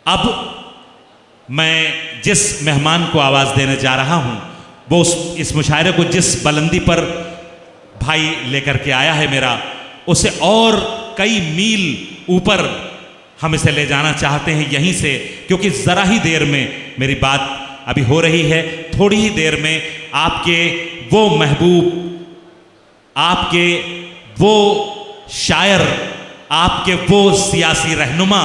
अब मैं जिस मेहमान को आवाज़ देने जा रहा हूँ वो इस मुशायरे को जिस बुलंदी पर भाई लेकर के आया है मेरा, उसे और कई मील ऊपर हम इसे ले जाना चाहते हैं यहीं से, क्योंकि ज़रा ही देर में मेरी बात अभी हो रही है। थोड़ी ही देर में आपके वो महबूब, आपके वो शायर, आपके वो सियासी रहनुमा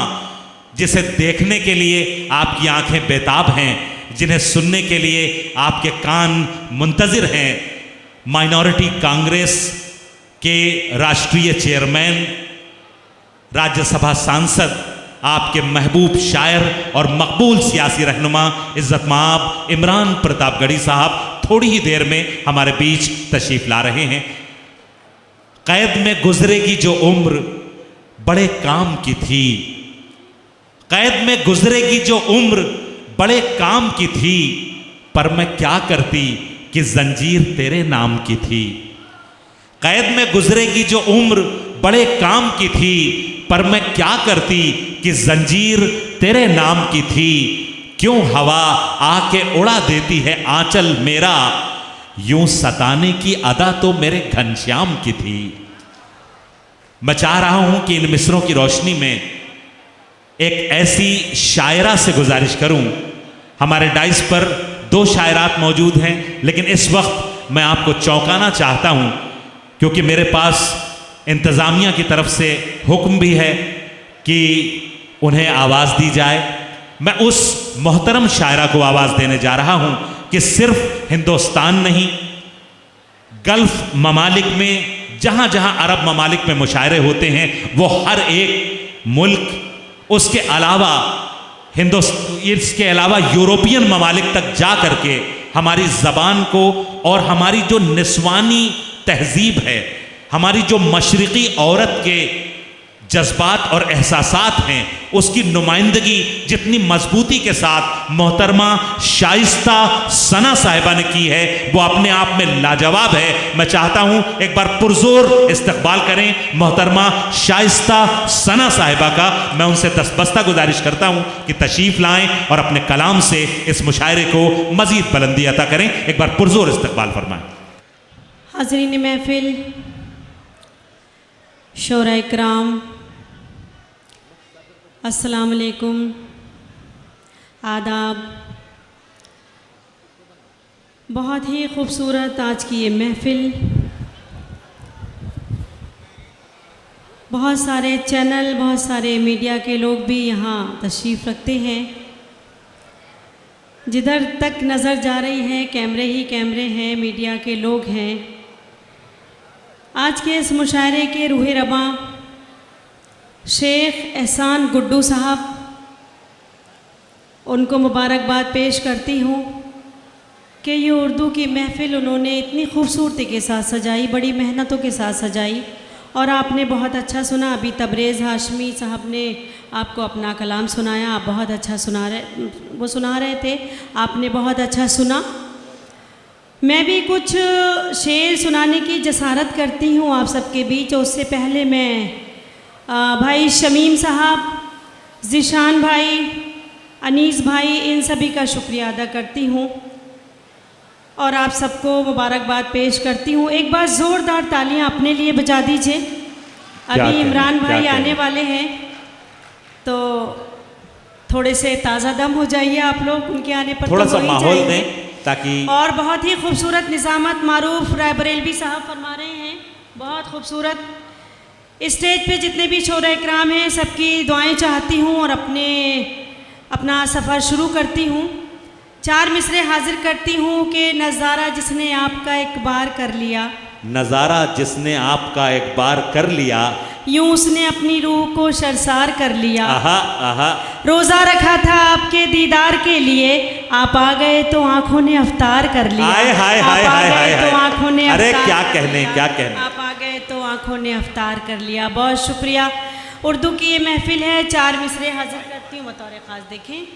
जिसे देखने के लिए आपकी आंखें बेताब हैं, जिन्हें सुनने के लिए आपके कान मुंतज़िर हैं, माइनॉरिटी कांग्रेस के राष्ट्रीय चेयरमैन, राज्यसभा सांसद, आपके महबूब शायर और मकबूल सियासी रहनुमा इज़्ज़त माब इमरान प्रतापगढ़ी साहब थोड़ी ही देर में हमारे बीच तशरीफ़ ला रहे हैं। कैद में गुजरेगी जो उम्र बड़े काम की थी, कैद में गुजरेगी जो उम्र बड़े काम की थी, पर मैं क्या करती कि जंजीर तेरे नाम की थी। कैद में गुजरेगी जो उम्र बड़े काम की थी, पर मैं क्या करती कि जंजीर तेरे नाम की थी। क्यों हवा आके उड़ा देती है आंचल मेरा, यूं सताने की अदा तो मेरे घनश्याम की थी। मैं चाह रहा हूं कि इन मिसरों की रोशनी में एक ऐसी शायरा से गुजारिश करूं। हमारे डाइस पर 2 शायरात मौजूद हैं, लेकिन इस वक्त मैं आपको चौंकाना चाहता हूं, क्योंकि मेरे पास इंतज़ामिया की तरफ से हुक्म भी है कि उन्हें आवाज़ दी जाए। मैं उस मोहतरम शायरा को आवाज़ देने जा रहा हूं कि सिर्फ हिंदुस्तान नहीं, गल्फ़ ममालिक में जहाँ जहाँ अरब ममालिक में मुशायरे होते हैं, वो हर एक मुल्क, उसके अलावा इसके अलावा यूरोपियन ममालिक तक जा करके हमारी ज़बान को और हमारी जो निस्वानी तहजीब है, हमारी जो मशरिकी औरत के जज्बात और एहसासात हैं, उसकी नुमाइंदगी जितनी मजबूती के साथ मोहतरमा शाइस्ता सना साहिबा ने की है, वो अपने आप में लाजवाब है। मैं चाहता हूं एक बार पुरजोर इस्तकबाल करें मोहतरमा शाइस्ता सना साहिबा का। मैं उनसे दस्तबस्ता गुजारिश करता हूं कि तशरीफ़ लाएं और अपने कलाम से इस मुशायरे को मज़ीद बुलंदी अता करें। एक बार पुरजोर इस्तकबाल फरमाएं। हाज़रीन महफिल, शोरा इकराम, अस्सलाम वालेकुम, आदाब। बहुत ही ख़ूबसूरत आज की ये महफ़िल, बहुत सारे चैनल, बहुत सारे मीडिया के लोग भी यहाँ तशरीफ़ रखते हैं। जिधर तक नज़र जा रही है कैमरे ही कैमरे हैं, मीडिया के लोग हैं। आज के इस मुशायरे के रूह रबा शेख एहसान गुड्डू साहब, उनको मुबारकबाद पेश करती हूँ कि ये उर्दू की महफ़िल उन्होंने इतनी खूबसूरती के साथ सजाई, बड़ी मेहनतों के साथ सजाई, और आपने बहुत अच्छा सुना। अभी तबरेज़ हाशमी साहब ने आपको अपना कलाम सुनाया, आप बहुत अच्छा सुना रहे थे, आपने बहुत अच्छा सुना। मैं भी कुछ शेर सुनाने की जसारत करती हूँ आप सबके बीच। उससे पहले मैं भाई शमीम साहब, ज़िशान भाई, अनीस भाई, इन सभी का शुक्रिया अदा करती हूँ और आप सबको मुबारकबाद पेश करती हूँ। एक बार ज़ोरदार तालियां अपने लिए बजा दीजिए। अभी इमरान भाई आने वाले हैं, तो थोड़े से ताज़ा दम हो जाइए आप लोग, उनके आने पर थोड़ा सा माहौल दें ताकि। और बहुत ही खूबसूरत निज़ामत मारूफ रायबरेलवी साहब फरमा रहे हैं, बहुत खूबसूरत। स्टेज पे जितने भी शोरा इकराम हैं, सबकी दुआएं चाहती हूँ और अपना सफ़र शुरू करती हूँ। 4 मिसरे हाजिर करती हूँ कि नज़ारा जिसने आपका एक बार कर लिया, नज़ारा जिसने आपका एक बार कर लिया, यूं उसने अपनी रूह को शर्मसार कर लिया। आहा आहा। रोज़ा रखा था आपके दीदार के लिए, आप आ गए तो आंखों ने अफ्तार कर लिया। हाय हाय हाय हाय हाय तो आंखों ने अरे अफ्तार क्या कर कहने, लिया। क्या कहने। आप आ गए तो आंखों ने अफ्तार कर लिया। बहुत शुक्रिया। उर्दू की ये महफिल है, 4 मिसरे हाजिर करती हूँ बतौर ख़ास। देखें,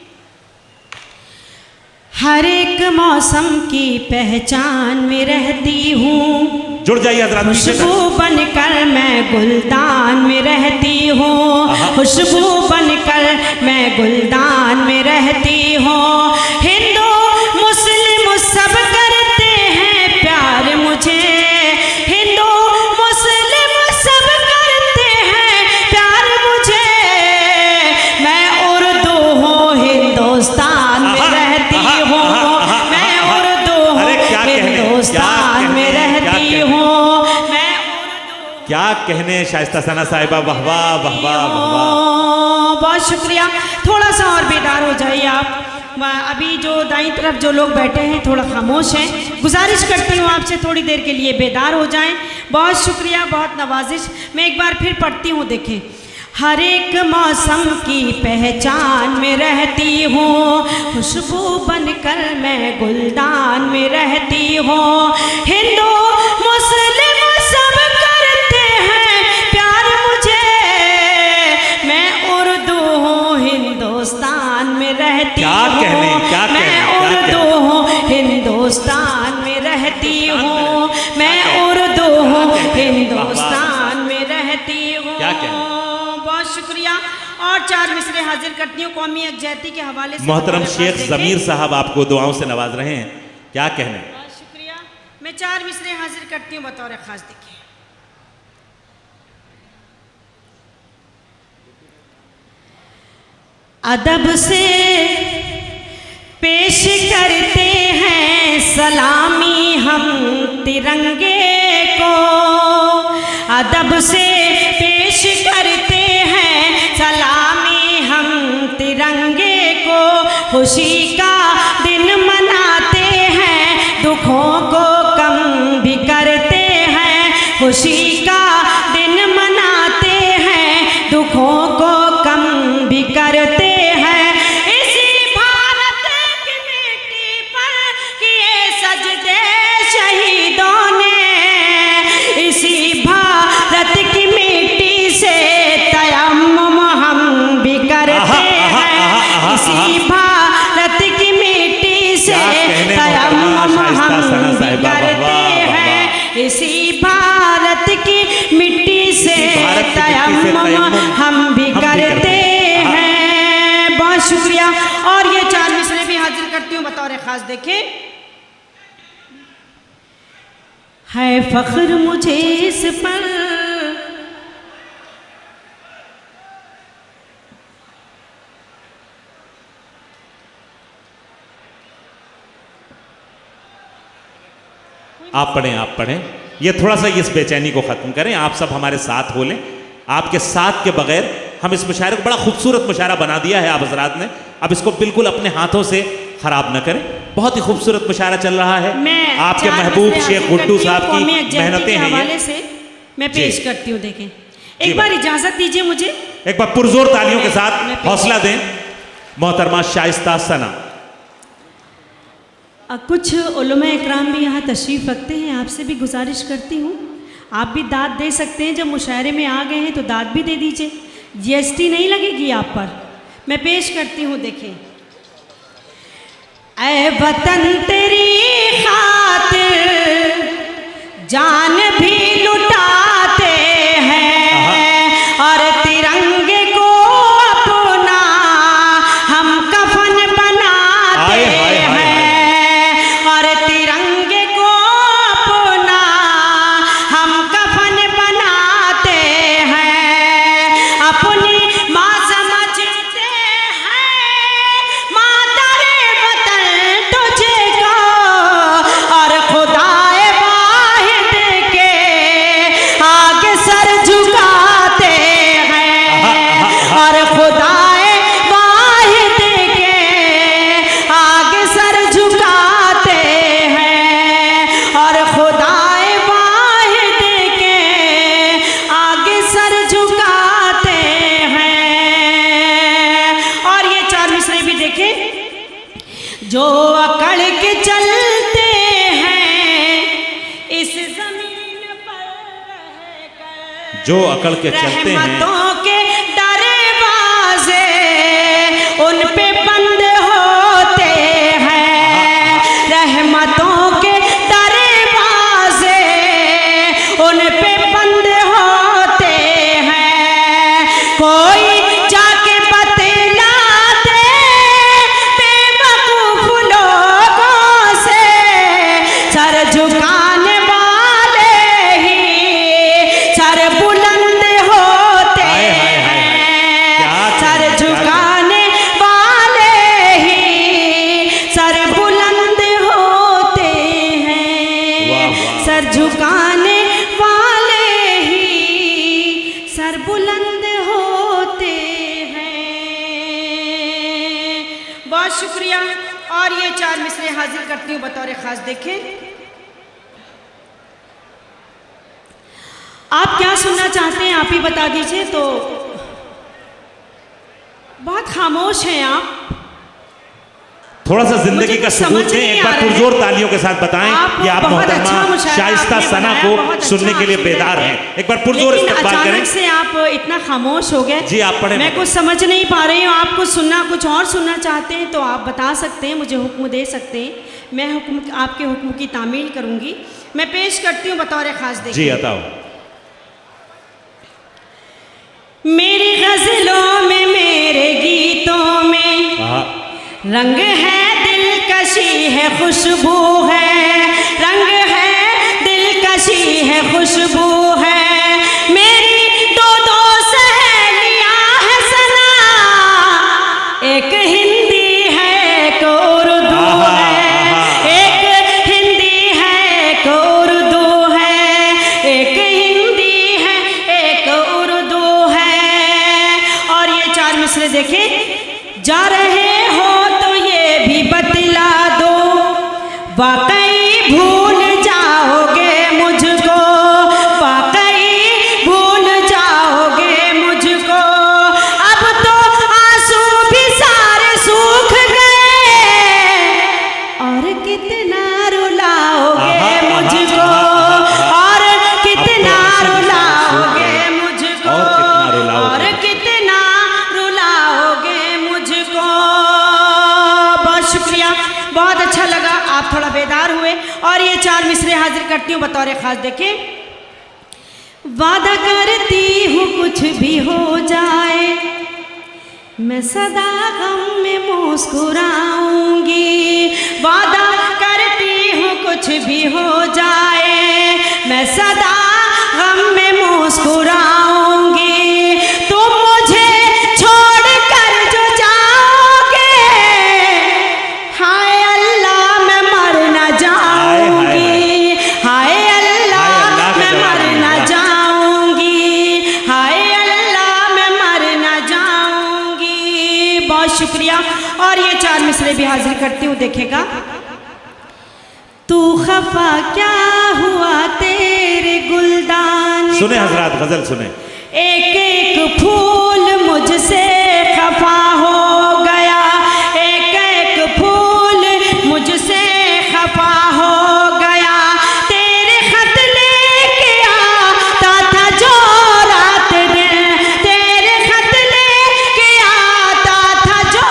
हर एक मौसम की पहचान में रहती हूँ, जुड़ जाइए हजरात। खुशबू बनकर मैं गुलदान में रहती हूँ, खुशबू बनकर मैं गुलदान में रहती हूँ। हिंदू मुस्लिम सब करते हैं प्यार मुझे, हिंदू मुस्लिम सब करते हैं प्यार मुझे। मैं उर्दू हूँ हिंदुस्तान में रहती हूँ, मैं उर्दू हूँ हिंदुस्तान में रहती हूँ। क्या कहने शाइस्ता सना साहिबा, वाह वाह वाह वाह वाह। बहुत शुक्रिया। थोड़ा सा और बेदार हो जाइए आप। अभी जो दाईं तरफ जो लोग बैठे हैं थोड़ा खामोश हैं, गुजारिश करती हूँ आपसे थोड़ी देर के लिए बेदार हो जाएं। बहुत शुक्रिया, बहुत नवाजिश। मैं एक बार फिर पढ़ती हूँ, देखें। हर एक मौसम की पहचान में रहती हूँ, खुशबू बनकर मैं गुलदान में रहती हूँ। हिंदू मुस्लिम सब करते हैं प्यार मुझे, मैं उर्दू हूँ हिंदुस्तान में रहती हूँ। मैं उर्दू हूँ हिंदुस्तान में रहती हूँ, मैं उर्दू हूँ हिंदुस्तान में रहती हूँ। बहुत शुक्रिया। और 4 मिसरे हाजिर करती हूँ कौमी यकजहती के हवाले से। मोहतरम शेख ज़मीर साहब आपको दुआओं से नवाज रहे हैं, क्या कहने। बहुत शुक्रिया। मैं 4 मिसरे हाजिर करती हूँ बतौर खास। देखिए, अदब से पेश करते हैं सलामी हम तिरंगे को, अदब से पेश करते हैं सलामी हम तिरंगे को। खुशी का दिन मनाते हैं, दुखों को कम भी करते हैं। खुशी का दिन मनाते हैं, दुखों को कम भी करते हैं। इसी भारत की मिट्टी पर किए सजदे शहीदों ने, इसी भारत की मिट्टी से तयम्मुम हम भी करते हैं। इसी भारत की मिट्टी से तयम्मुम हम भी करते हैं। इसी भारत की मिट्टी से तयम्मुम हम भी करते हैं। बहुत शुक्रिया। और ये 4 मिसरे भी हाजिर करती हूँ बतौर खास। देखें, है फख्र मुझे इस पर, आप पढ़ें। ये थोड़ा सा इस बेचैनी को ख़त्म करें, आप सब हमारे साथ हो लें। आपके साथ के बगैर हम इस मुशायरे को, बड़ा खूबसूरत मुशायरा बना दिया है आप हजरात ने, अब इसको बिल्कुल अपने हाथों से ख़राब न करें। बहुत ही खूबसूरत मुशायरा चल रहा है। आपके महबूब शेख गुड्डू साहब की मेहनतें हैं ये, से मैं पेश करती हूँ। देखें, एक बार इजाज़त दीजिए मुझे, एक बार पुरजोर तालियों के साथ हौसला दें मोहतरमा शाइस्ता सना। कुछ उलमा इकराम भी यहाँ तशरीफ़ रखते हैं, आपसे भी गुजारिश करती हूँ आप भी दाद दे सकते हैं। जब मुशायरे में आ गए हैं तो दाद भी दे दीजिए, GST नहीं लगेगी आप पर। मैं पेश करती हूँ, देखें। ऐ वतन तेरी खातिर जान भी लुटाते हैं, और तिरंगे को अपना हम कफन बनाते हैं। और तिरंगे को अपना हम कफन बनाते हैं। अपनी माँ समझते हैं मातरे वतन तुझे को, और खुदाए वाहिद के आगे सर झुकाते हैं। और खुदाए वाहिद के आगे सर झुकाते हैं। और खुदाए वाहिद के आगे सर झुकाते हैं। और ये 4 मिसरे भी देखें। जो अकड़ के चलते हैं इस जमीन पर रहकर, जो अकड़ के चलते हैं, रहमतों के दरवाजे उन पे बंद होते हैं। रहमतों के दरवाजे सर झुकाने वाले ही सर बुलंद होते हैं। बहुत शुक्रिया। और ये 4 मिसरे हाजिर करती हूँ बतौर खास। देखें आप क्या सुनना चाहते हैं, आप ही बता दीजिए। तो बहुत खामोश हैं आप, थोड़ा सा जिंदगी का सबूत दें, एक बार पुरजोर तालियों के साथ बताएं कि आप मोहतरमा शाइस्ता सना को सुनने के लिए बेदार हैं। एक बार पुरजोर इस्तकबाल करें। अचानक से आप इतना खामोश हो गए। जी आप पढ़ें। मैं कुछ समझ नहीं पा रही हूँ। आप कुछ सुनना, कुछ और सुनना चाहते हैं तो आप बता सकते हैं, मुझे हुक्म दे सकते हैं। मैं हुक्म, आपके हुक्म की तामील करूँगी। मैं पेश करती हूँ बतौर खास। देखिए जी बताओ। मेरी गजलों में, मेरे गीतों में रंग है, दिलकशी है, खुशबू है। रंग है, दिलकशी है, खुशबू है। मेरी दो सहेलियां है सना, एक हिंदी है, एक उर्दू है। एक हिंदी है, एक उर्दू है। एक हिंदी है, एक उर्दू है। और ये 4 मिसरे देखें। जा रहे हो तो ये भी बतला दो, वाकई भूल जाओगे मुझको। वाकई भूल जाओगे मुझको। अब तो आंसू भी सारे सूख गए, और कितना रुलाओगे मुझको। और कितना रुलाओगे मुझको। और कितना रुलाओगे मुझको। बहुत शुक्रिया, बहुत अच्छा लगा, आप थोड़ा बेदार हुए। और ये 4 मिसरे हाजिर करती हूँ बतौर खास। देखें वादा करती हूँ कुछ भी हो जाए, मैं सदा गम में मुस्कुराऊंगी। वादा करती हूँ कुछ भी हो जाए, मैं सदा गम में मुस्कुराऊंगी। तुम मुझे छोड़ कर जो जाओगे, हाय अल्लाह मैं मर न जाऊंगी। हाय अल्लाह मैं मर न जाऊंगी। हाय अल्लाह मैं मर न जाऊंगी। बहुत शुक्रिया। और ये 4 मिसरे भी हाजिर करती हूँ। देखेगा तू खफा क्या हुआ तेरे गुलदान। सुने हजरात, गजल सुने। एक एक फूल मुझसे खफा हो गया। एक एक फूल मुझसे खफा हो गया। तेरे खत लेके आता था जो रात दिन। तेरे खत लेके आता था जो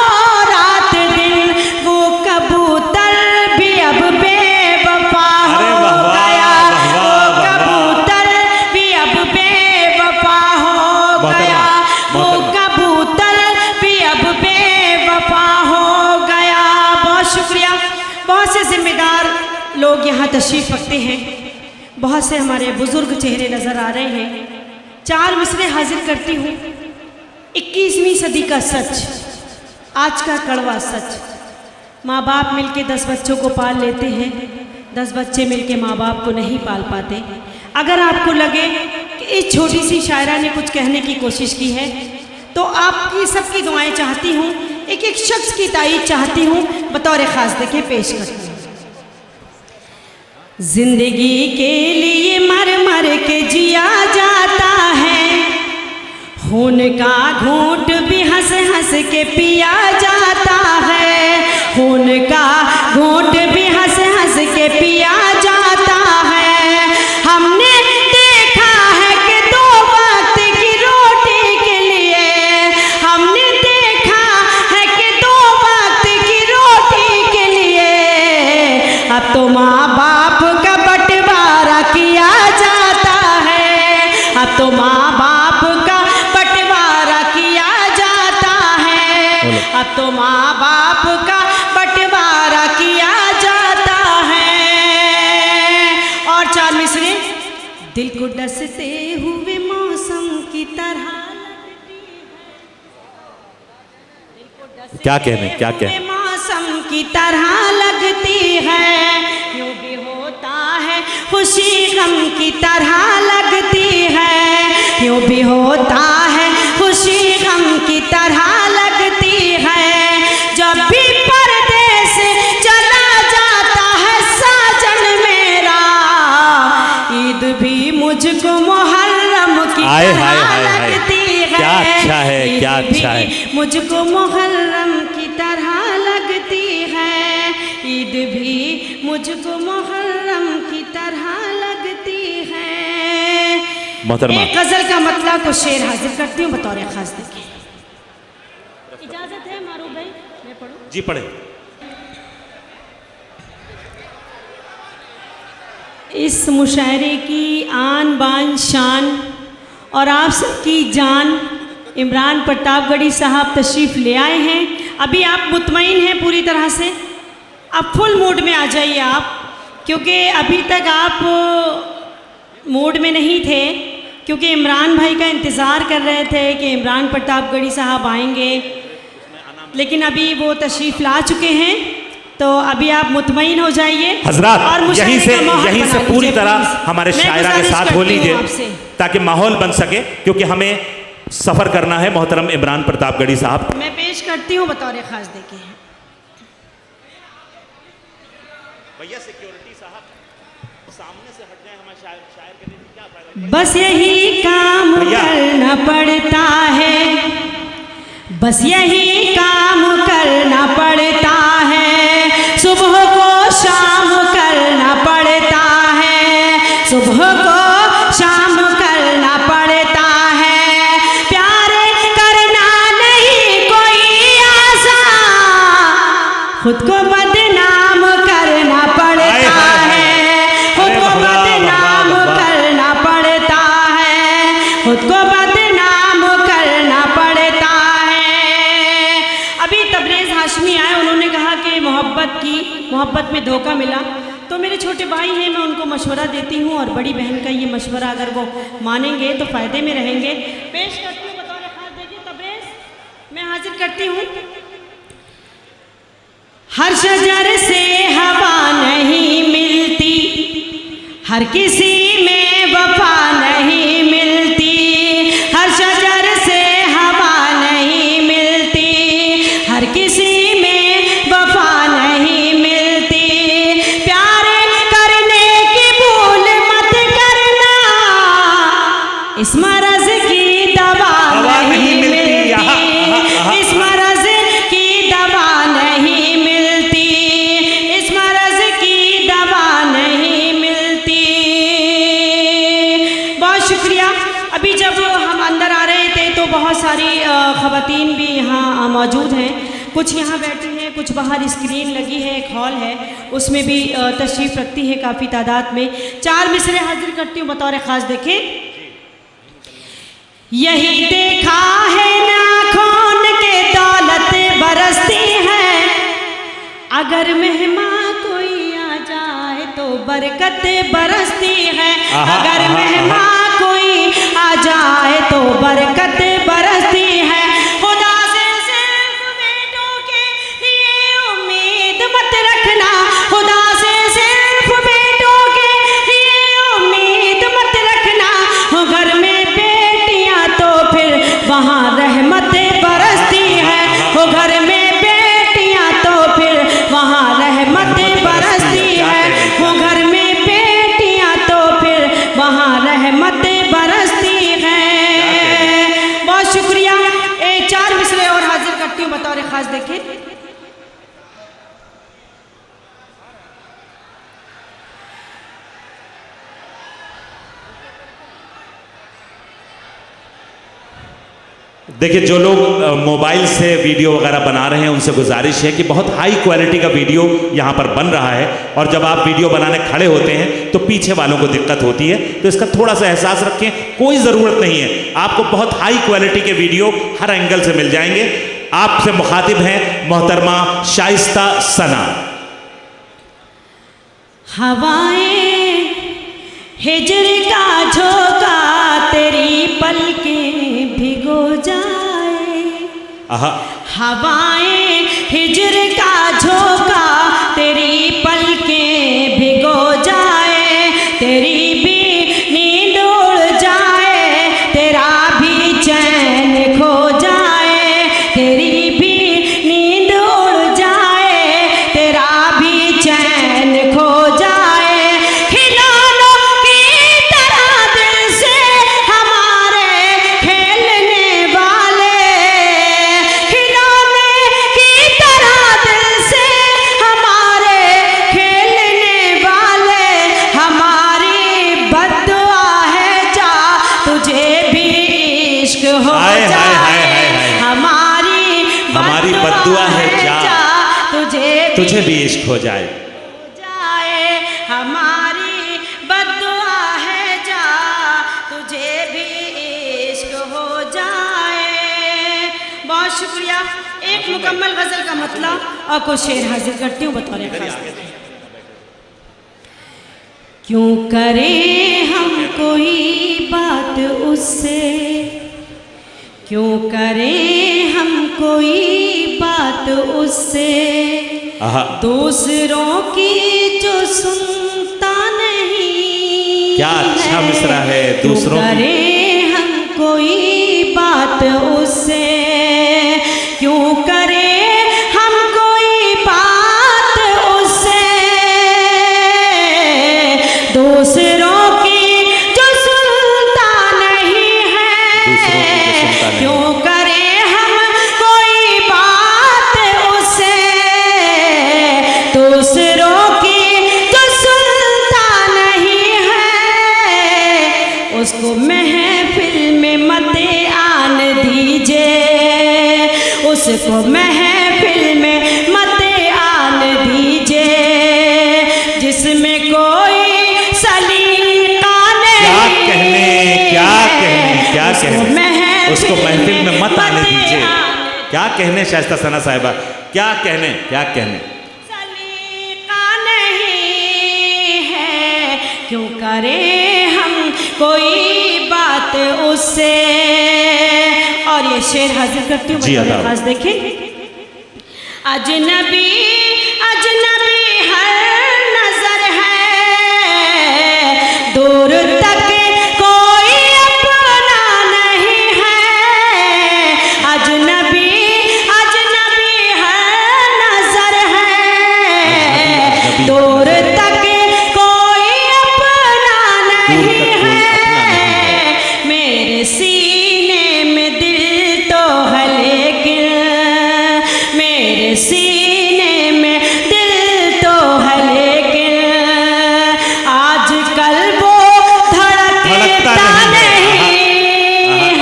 रात दिन। वो कबूतर भी अब बेवफा हो गया। वो कबूतर भी अब बेवफा हो गया। वो कबूतर भी अब बेवफा हो गया। बहुत शुक्रिया। बहुत से जिम्मेदार लोग यहाँ तशरीफ़ रखते हैं। बहुत से हमारे बुज़ुर्ग चेहरे नज़र आ रहे हैं। 4 मिसरे हाजिर करती हूँ। 21वीं सदी का सच, आज का कड़वा सच। माँ बाप मिलके 10 बच्चों को पाल लेते हैं, 10 बच्चे मिलके माँ बाप को नहीं पाल पाते। अगर आपको लगे कि इस छोटी सी शायरा ने कुछ कहने की कोशिश की है, तो आपकी सबकी दुआएं चाहती हूँ, एक एक शख्स की तारीफ चाहती हूँ बतौर ख़ास। देखें पेश करती हूँ। जिंदगी के लिए मर मर के जिया जाता है, खून का घूंट भी हंस हंस के पिया जाता है। खून का घूंट भी हंस हंस के पिया जाता है। हमने देखा है कि 2 वक्त की रोटी के लिए, हमने देखा है कि 2 वक्त की रोटी के लिए अब तो माँ बाप का बंटवारा किया जाता है। अब तो माँ बाप का बंटवारा किया जाता है। अब तो माँ बाप का बंटवारा किया जाता है। और 4 मिसरे। दिल को डसते हुए मौसम की तरह, क्या कहने, क्या कहने। मौसम की तरह लगती है। यूं भी होता है खुश खुशी गम की तरह लगती है, यूं भी होता है खुशी गम की तरह लगती है। जब भी परदेस चला जाता है साजन मेरा, ईद भी मुझको मुहर्रम की तरह लगती है। क्या अच्छा है, क्या अच्छा है। मुझको मुहर्रम की तरह लगती है, ईद भी मुझको मुहर्रम की तरह लगती है। मोहतरमा, एक गजल का मतलब को शेर हाजिर करती हूँ बतौर खास। देखिए, इजाजत है मारूफ भाई, मैं पढ़ूं? जी पढ़े। इस मुशायरे की आन बान शान और आप सबकी जान इमरान प्रतापगढ़ी साहब तशरीफ़ ले आए हैं। अभी आप मुतमईन हैं पूरी तरह से, अब फुल मूड में आ जाइए आप, क्योंकि अभी तक आप मूड में नहीं थे, क्योंकि इमरान भाई का इंतज़ार कर रहे थे कि इमरान प्रतापगढ़ी साहब आएंगे, लेकिन अभी वो तशरीफ़ ला चुके हैं। तो अभी आप मुतमईन हो जाइए हजरात, और यहीं से पूरी तरह हमारे शायरा के साथ हो लीजिए ताकि माहौल बन सके, क्योंकि हमें सफ़र करना है मोहतरम इमरान प्रतापगढ़ी साहब। मैं पेश करती हूँ बतौर खास। देखिए भैया सिक्योरिटी साहब सामने से हट जाए, हमारे शायर करने से क्या फायदा। बस यही काम करना पड़ता है, बस यही काम करना पड़ता है, सुबह को शाम करना पड़ता है, सुबह को शाम करना पड़ता है। प्यार करना नहीं कोई आसान, खुद को बदनाम करना पड़ता है, खुद को बदनाम करना पड़ता है, खुद को बदनाम करना पड़ता है। अभी तबरेज़ हाशमी आए, उन्होंने कहा कि मोहब्बत में धोखा मिला, तो मेरे छोटे भाई हैं, मैं उनको मशवरा देती हूँ और बड़ी बहन का ये मशवरा अगर वो मानेंगे तो फ़ायदे में रहेंगे। पेश करती हूँ बतौर खास। देखिए तबरेज़ मैं हाजिर करती हूँ। हर शजर से हवा नहीं मिलती, हर किसी में वफा नहीं मिलती, हर शजर से हवा नहीं मिलती, हर किसी में वफा नहीं मिलती। प्यार करने की भूल मत करना, इस मरज़ की दवा नहीं मिलती, इस मरज़ की दवा नहीं मिलती, इस मरज़ की दवा नहीं मिलती। बहुत शुक्रिया। अभी जब हम अंदर आ रहे थे तो बहुत सारी ख़वातीन भी यहाँ मौजूद हैं, कुछ यहाँ बैठी हैं, कुछ बाहर स्क्रीन लगी है, एक हॉल है उसमें भी तशरीफ़ रखती हैं काफ़ी तादाद में। 4 मिसरे हाजिर करती हूँ बतौर ख़ास। देखें, यही देखा है ना खून के दौलत बरसती है, अगर मेहमान कोई आ जाए तो बरकत बरसती है, अगर मेहमान कोई आ जाए तो बरकत बरसती है। खुदा से सिर्फ बेटों के लिए उम्मीद मत रखना, खुदा से सिर्फ बेटों के लिए उम्मीद मत रखना, हो घर में बेटियां तो फिर वहाँ रहमत बरसती है, हो घर में बेटियां तो फिर वहाँ रहमत बरसती है, हो घर में बेटियां तो फिर वहाँ रहमत बरसती है। बहुत शुक्रिया। 4 मिसरे और हाजिर करती हूँ बतौर खास। देखें, देखिए, जो लोग मोबाइल से वीडियो वगैरह बना रहे हैं उनसे गुजारिश है कि बहुत हाई क्वालिटी का वीडियो यहाँ पर बन रहा है, और जब आप वीडियो बनाने खड़े होते हैं तो पीछे वालों को दिक्कत होती है, तो इसका थोड़ा सा एहसास रखें। कोई ज़रूरत नहीं है, आपको बहुत हाई क्वालिटी के वीडियो हर एंगल से मिल जाएंगे। आपसे मुखातिब हैं मोहतरमा शाइस्ता सना। हवाएं हिजर का झोंका तेरी पलकें भिगो जाए, हवाएं हिजर का झोंका तेरी पलकें भिगो जाए, तेरी तुझे भी इश्क हो जाए। जाए हमारी बद्दुआ है, जा तुझे भी इश्क हो जाए। बहुत शुक्रिया। एक मुकम्मल गजल का मतलब और कुछ शेर हाजिर करती हूँ बतौर खास। क्यों करें हम कोई बात उससे, क्यों करें हम कोई बात उससे, दूसरों की जो सुनता नहीं। क्या अच्छा मिसरा है। दूसरों की करें हम कोई बात उससे, क्यों करें हम कोई बात उससे, दूसरों की जो सुनता नहीं है। क्यों करें हम कोई बात उससे, दूसरों की जो सुनता नहीं है। उसको महफिल में मत आन दीजिए, उसको महफिल में मत आन दीजिए, जिसमें कोई सलीका नहीं। क्या कहने उसको महफिल में मत आने दीजिए। क्या कहने शाइस्ता सना साहिबा, क्या कहने सलीका नहीं है। क्यों करें हम कोई बात उससे। और ये शेर हाजिर करती हूँ बतौर खास। देखें, अजनबी अजनबी हर नजर है, दूर तक कोई अपना नहीं है। अजनबी अजनबी हर नजर है, दूर तक कोई अपना नहीं है। मेरे सीने में दिल तो है लेकिन, मेरे सीने में दिल तो है लेकिन, आजकल वो धड़कता नहीं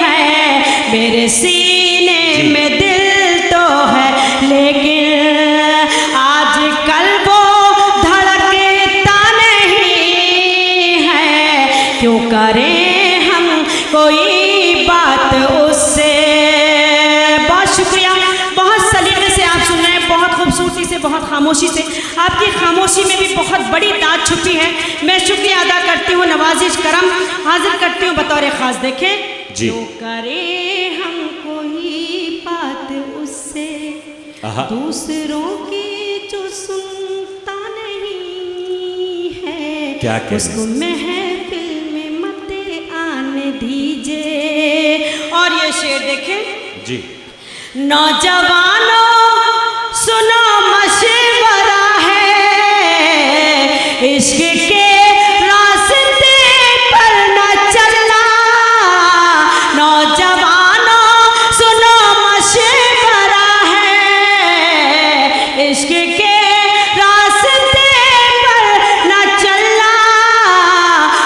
है। मेरे सीने में दिल तो है लेकिन, आजकल वो धड़कता नहीं है। क्यों करें हम कोई बात उससे। बहुत शुक्रिया। बहुत सलीके से आप सुन रहे हैं, बहुत खूबसूरती से, बहुत खामोशी से। आपकी खामोशी में भी बहुत बड़ी दाद छुपी है। मैं शुक्रिया अदा करती हूँ, नवाजिश करम हाजिर करती हूँ बतौर खास। देखें जी। क्यों करें हम कोई बात उससे, दूसरों की जो सुनता नहीं है। क्या कहने उसको महफिल में मत आने दीजिए। और ये शेर देखें जी। नौजवानों सुनो मशवरा है, इश्क के रास्ते पर न चलना। नौजवानों सुनो मशवरा है, इश्क के रास्ते पर न चलना।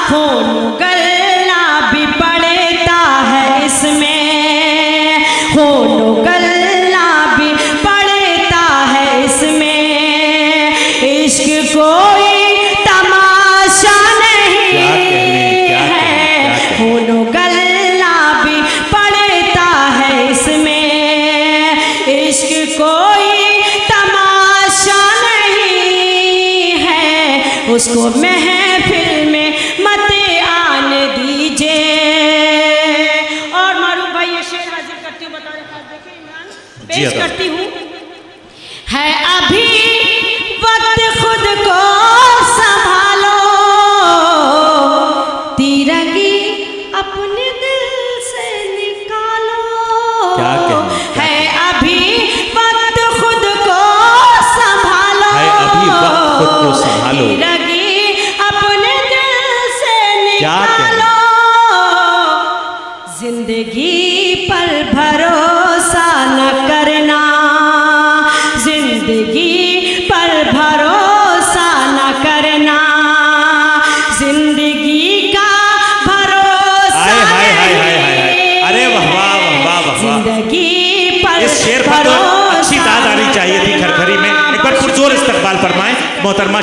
खून गलना भी पड़ता है इसमें, खून गलना भी पड़ता है इसमें। इश्क कोई तमाशा नहीं है, खून गलना भी पड़ता है इसमें। इश्क कोई तमाशा नहीं है, उसको महफिल में मत आने दीजिए। और मारूफ भाई ये शेर हाजिर करती हूँ बतौर खास। देखिए इमरान, पेश करती हूँ। है अभी वक्त खुद को संभालो, तीरंगी अपने दिल से निकालो। क्या कहना है अभी वक्त खुद को संभालो, है अभी वक्त खुद को संभालो, तीरंगी अपने दिल से क्या निकालो। जिंदगी पर भरोसा न करना,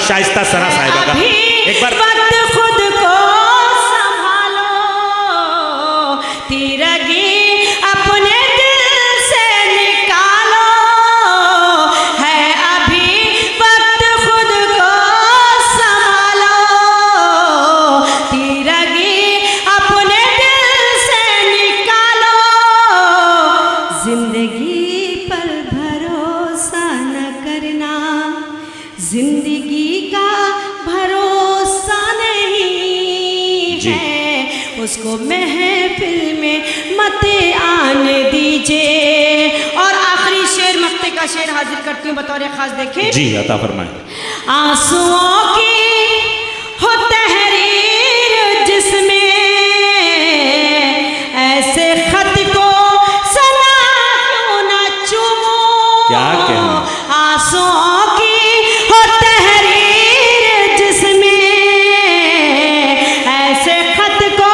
शाइस्ता सना साहिबा का एक बार वक्त खुद को संभालो, तीरगी अपने दिल से निकालो, है अभी वक्त खुद को संभालो, तीरगी अपने दिल से निकालो, जिंदगी पर भरोसा न करना, जिंदगी का भरोसा नहीं जी। है, उसको महफिल में मत आने दीजिए। और आखिरी शेर मक्ते का शेर हाजिर करती हूँ बतौर खास, देखें जी अता फरमाएं। आंसुओं की हो तहरीर जिसमें, ऐसे खत को सना क्यों न चूमो, क्या कहना। आंसुओं की हो तहरीर जिसमें, ऐसे खत को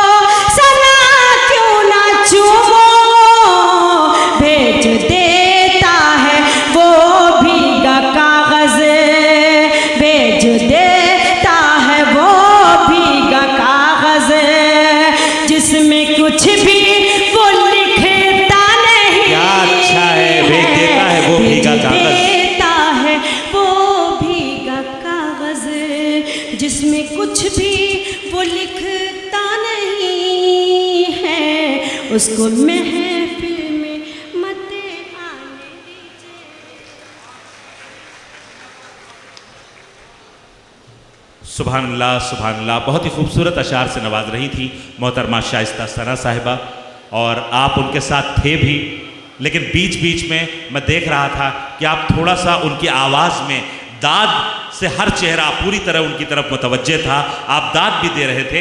सना क्यों न चूमो, भेज देता है वो भीगा कागज, भेज देता है वो भीगा कागज, जिसमें कुछ भी वो लिखता नहीं। क्या अच्छा है, भेज देता है वो भीगा कागज, देता है वो भीगा कागज, जिसमें कुछ भी वो लिखता नहीं है, उसको महफिल में मत आने दीजिए। सुभान अल्लाह सुभान अल्लाह। बहुत ही खूबसूरत अशार से नवाज रही थी मोहतरमा शाइस्ता सना साहिबा, और आप उनके साथ थे भी, लेकिन बीच बीच में मैं देख रहा था कि आप थोड़ा सा उनकी आवाज़ में दाद से हर चेहरा पूरी तरह उनकी तरफ मुतवज्जे था, आप दाद भी दे रहे थे।